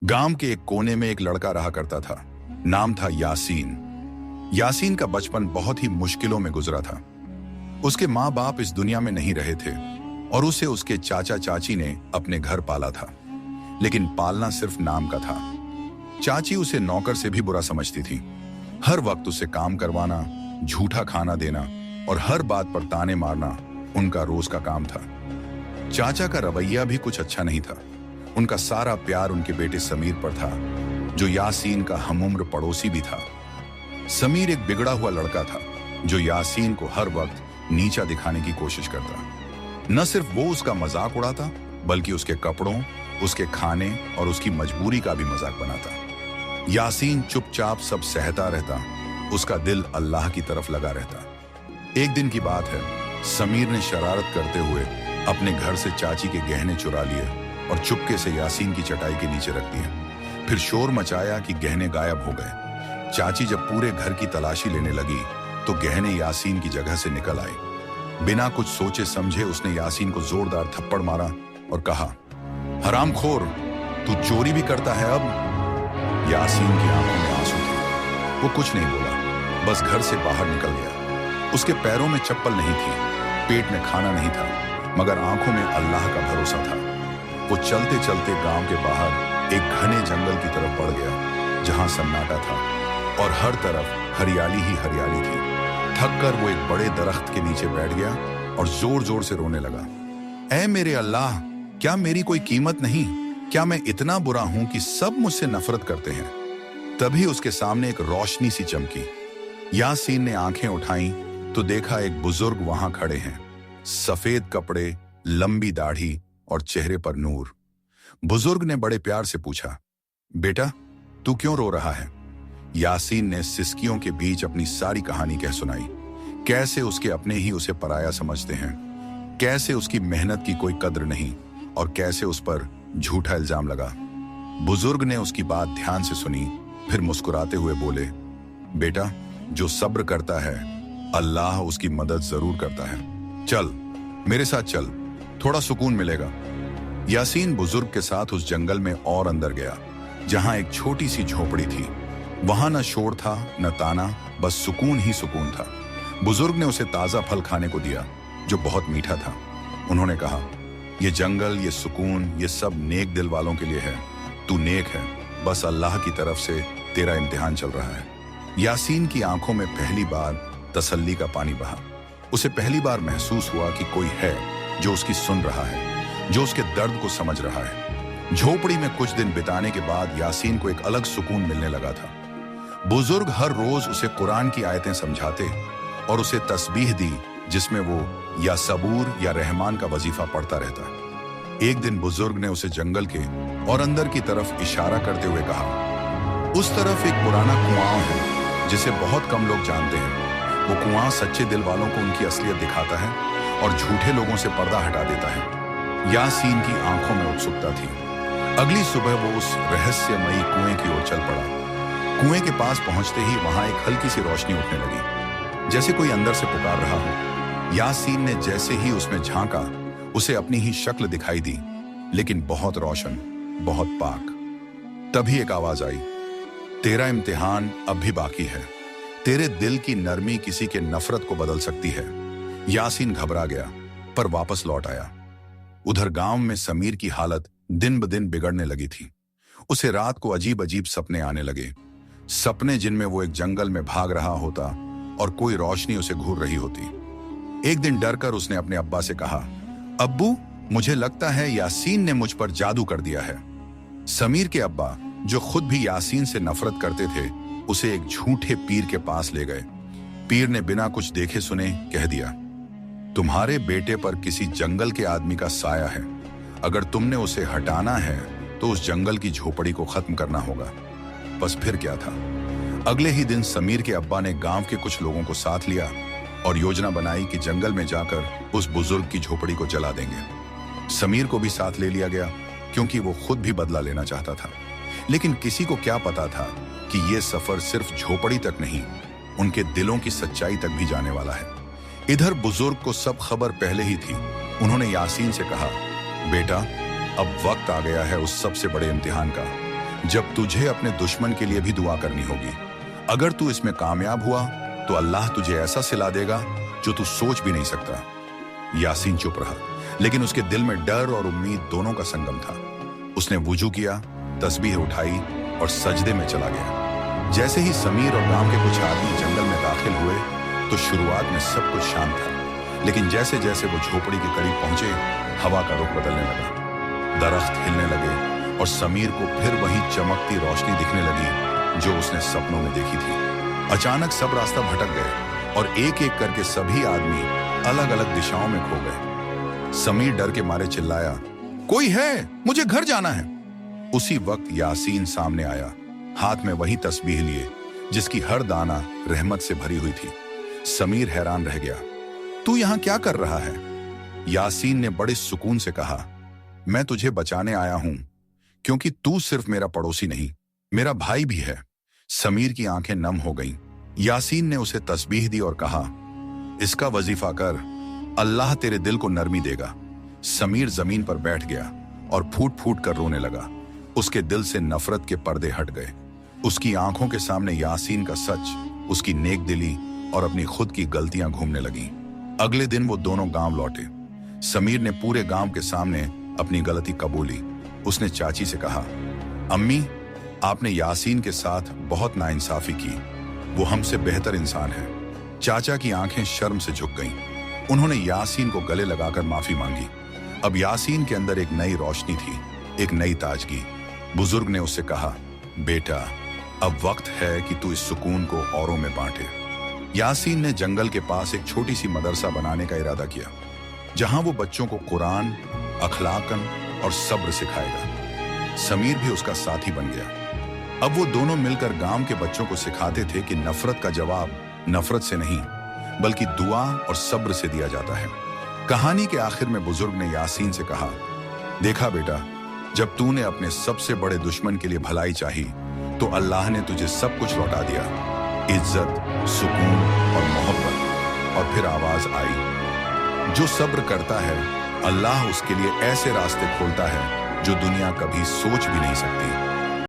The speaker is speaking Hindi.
गांव के एक कोने में एक लड़का रहा करता था। नाम था यासीन। यासीन का बचपन बहुत ही मुश्किलों में गुजरा था। उसके माँ बाप इस दुनिया में नहीं रहे थे और उसे उसके चाचा चाची ने अपने घर पाला था, लेकिन पालना सिर्फ नाम का था। चाची उसे नौकर से भी बुरा समझती थी। हर वक्त उसे काम करवाना, झूठा खाना देना और हर बात पर ताने मारना उनका रोज का काम था। चाचा का रवैया भी कुछ अच्छा नहीं था। उनका सारा प्यार उनके बेटे समीर पर था, जो यासीन का हमउम्र पड़ोसी भी था। समीर एक बिगड़ा हुआ लड़का था जो यासीन को हर वक्त नीचा दिखाने की कोशिश करता। न सिर्फ वो उसका मजाक उड़ाता, बल्कि उसके कपड़ों, उसके खाने और उसकी मजबूरी का भी मजाक बनाता। यासीन चुपचाप सब सहता रहता, उसका दिल अल्लाह की तरफ लगा रहता। एक दिन की बात है, समीर ने शरारत करते हुए अपने घर से चाची के गहने चुरा लिए और चुपके से यासीन की चटाई के नीचे रख दिए। फिर शोर मचाया कि गहने गायब हो गए। चाची जब पूरे घर की तलाशी लेने लगी तो गहने यासीन की जगह से निकल आए। बिना कुछ सोचे समझे उसने यासीन को जोरदार थप्पड़ मारा और कहा, हरामखोर, तू चोरी भी करता है अब? यासीन की आंखों में आंसू थे। वो कुछ नहीं बोला, बस घर से बाहर निकल गया। उसके पैरों में चप्पल नहीं थी, पेट में खाना नहीं था, मगर आंखों में अल्लाह का भरोसा था। वो चलते चलते गांव के बाहर एक घने जंगल की तरफ बढ़ गया, जहां सन्नाटा था और हर तरफ हरियाली ही हरियाली थी। थक कर वो एक बड़े दरख्त के नीचे बैठ गया और जोर जोर से रोने लगा। ऐ मेरे अल्लाह, क्या मेरी कोई कीमत नहीं? क्या मैं इतना बुरा हूं कि सब मुझसे नफरत करते हैं? तभी उसके सामने एक रोशनी सी चमकी। यासीन ने आंखें उठाई तो देखा एक बुजुर्ग वहां खड़े हैं। सफेद कपड़े, लंबी दाढ़ी और चेहरे पर नूर। बुजुर्ग ने बड़े प्यार से पूछा, बेटा, तू क्यों रो रहा है? यासीन ने सिसकियों के बीच अपनी सारी कहानी कह सुनाई। कैसे उसके अपने ही उसे पराया समझते हैं, कैसे उसकी मेहनत की कोई कद्र नहीं और कैसे उस पर झूठा इल्जाम लगा। बुजुर्ग ने उसकी बात ध्यान से सुनी, फिर मुस्कुराते हुए बोले, बेटा, जो सब्र करता है अल्लाह उसकी मदद जरूर करता है। चल मेरे साथ चल, थोड़ा सुकून मिलेगा। यासीन बुजुर्ग के साथ उस जंगल में और अंदर गया, जहां एक छोटी सी झोपड़ी थी। वहां न शोर था न ताना, बस सुकून ही सुकून था। बुजुर्ग ने उसे ताजा फल खाने को दिया जो बहुत मीठा था। उन्होंने कहा, ये जंगल, ये सुकून, ये सब नेक दिल वालों के लिए है। तू नेक है, बस अल्लाह की तरफ से तेरा इम्तिहान चल रहा है। यासीन की आंखों में पहली बार तसल्ली का पानी बहा। उसे पहली बार महसूस हुआ कि कोई है जो उसकी सुन रहा है, जो उसके दर्द को समझ रहा है। झोपड़ी में कुछ दिन बिताने के बाद यासीन को एक अलग सुकून मिलने लगा था। बुजुर्ग हर रोज उसे कुरान की आयतें समझाते और उसे तस्बीह दी, जिसमें वो या सबूर या रहमान का वजीफा पढ़ता रहता। एक दिन बुजुर्ग ने उसे जंगल के और अंदर की तरफ इशारा करते हुए कहा, उस तरफ एक पुराना कुआं है जिसे बहुत कम लोग जानते हैं। वो कुआं सच्चे दिल वालों को उनकी असलियत दिखाता है और झूठे लोगों से पर्दा हटा देता है। यासीन की आंखों में उत्सुकता थी। अगली सुबह वो उस रहस्यमयी कुएं की ओर चल पड़ा। कुएं के पास पहुंचते ही वहां एक हल्की सी रोशनी उठने लगी, जैसे कोई अंदर से पुकार रहा हो। यासीन ने जैसे ही उसमें झांका, उसे अपनी ही शक्ल दिखाई दी, लेकिन बहुत रोशन, बहुत पाक। तभी एक आवाज आई, तेरा इम्तिहान अब भी बाकी है। तेरे दिल की नरमी किसी के नफरत को बदल सकती है। यासीन घबरा गया, पर वापस लौट आया। उधर गांव में समीर की हालत दिन ब दिन बिगड़ने लगी थी। उसे रात को अजीब अजीब सपने आने लगे। सपने जिनमें वो एक जंगल में भाग रहा होता और कोई रोशनी उसे घूर रही होती। एक दिन डरकर उसने अपने अब्बा से कहा, अब्बू, मुझे लगता है यासीन ने मुझ पर जादू कर दिया है। समीर के अब्बा, जो खुद भी यासीन से नफरत करते थे, उसे एक झूठे पीर के पास ले गए। पीर ने बिना कुछ देखे सुने कह दिया, तुम्हारे बेटे पर किसी जंगल के आदमी का साया है। अगर तुमने उसे हटाना है तो उस जंगल की झोपड़ी को खत्म करना होगा। बस फिर क्या था। अगले ही दिन समीर के अब्बा ने गांव के कुछ लोगों को साथ लिया और योजना बनाई कि जंगल में जाकर उस बुजुर्ग की झोपड़ी को जला देंगे। समीर को भी साथ ले लिया गया, क्योंकि वो खुद भी बदला लेना चाहता था। लेकिन किसी को क्या पता था कि ये सफर सिर्फ झोपड़ी तक नहीं, उनके दिलों की सच्चाई तक भी जाने वाला है। इधर बुजुर्ग को सब खबर पहले ही थी। उन्होंने यासीन से कहा, बेटा, अब वक्त आ गया है उस सबसे बड़े इम्तिहान का। जब तुझे अपने दुश्मन के लिए भी दुआ करनी होगी। अगर तू इसमें कामयाब हुआ तो अल्लाह तुझे ऐसा सिला देगा जो तू सोच भी नहीं सकता। यासीन चुप रहा, लेकिन उसके दिल में डर और उम्मीद दोनों का संगम था। उसने वुजू किया, तस्बीह उठाई और सजदे में चला गया। जैसे ही समीर और गांव के कुछ आदमी जंगल में दाखिल हुए तो शुरुआत में सब कुछ शांत था, लेकिन जैसे जैसे वो झोपड़ी के करीब पहुंचे, हवा का रुख बदलने लगा। दरख्त हिलने लगे और समीर को फिर वही चमकती रोशनी दिखने लगी जो उसने सपनों में देखी थी। अचानक सब रास्ता भटक गए और एक एक करके सभी आदमी अलग अलग दिशाओं में खो गए। समीर डर के मारे चिल्लाया, कोई है, मुझे घर जाना है। उसी वक्त यासीन सामने आया, हाथ में वही तस्बीह लिए जिसकी हर दाना रहमत से भरी हुई थी। समीर हैरान रह गया, तू यहां क्या कर रहा है? यासीन ने बड़े सुकून से कहा, मैं तुझे बचाने आया हूं, क्योंकि तू सिर्फ मेरा पड़ोसी नहीं, मेरा भाई भी है। समीर की आंखें नम हो गईं। यासीन ने उसे तस्बीह दी और कहा, इसका वजीफा कर, अल्लाह तेरे दिल को नरमी देगा। समीर जमीन पर बैठ गया और फूट फूट कर रोने लगा। उसके दिल से नफरत के पर्दे हट गए। उसकी आंखों के सामने यासीन का सच, उसकी नेक दिली और अपनी खुद की गलतियां घूमने लगीं। अगले दिन वो दोनों गांव लौटे। समीर ने पूरे गांव के सामने अपनी गलती कबूली। उसने चाची से कहा, अम्मी, आपने यासीन के साथ बहुत नाइंसाफी की, वो हमसे बेहतर इंसान है। चाचा की आंखें शर्म से झुक गईं। उन्होंने यासीन को गले लगाकर माफी मांगी। अब यासीन के अंदर एक नई रोशनी थी, एक नई ताजगी। बुजुर्ग ने उससे कहा, बेटा, अब वक्त है कि तू इस सुकून को औरों में बांटे। यासीन ने जंगल के पास एक छोटी सी मदरसा बनाने का इरादा किया, जहां वो बच्चों को कुरान, अखलाकन और सब्र सिखाएगा। समीर भी उसका साथी बन गया। अब वो दोनों मिलकर गांव के बच्चों को सिखाते थे कि नफरत का जवाब नफरत से नहीं, बल्कि दुआ और सब्र से दिया जाता है। कहानी के आखिर में बुजुर्ग ने यासीन से कहा, देखा बेटा, जब तूने अपने सबसे बड़े दुश्मन के लिए भलाई चाही तो अल्लाह ने तुझे सब कुछ लौटा दिया, इज्जत, सुकून और मोहब्बत। और फिर आवाज आई, जो सब्र करता है अल्लाह उसके लिए ऐसे रास्ते खोलता है जो दुनिया कभी सोच भी नहीं सकती।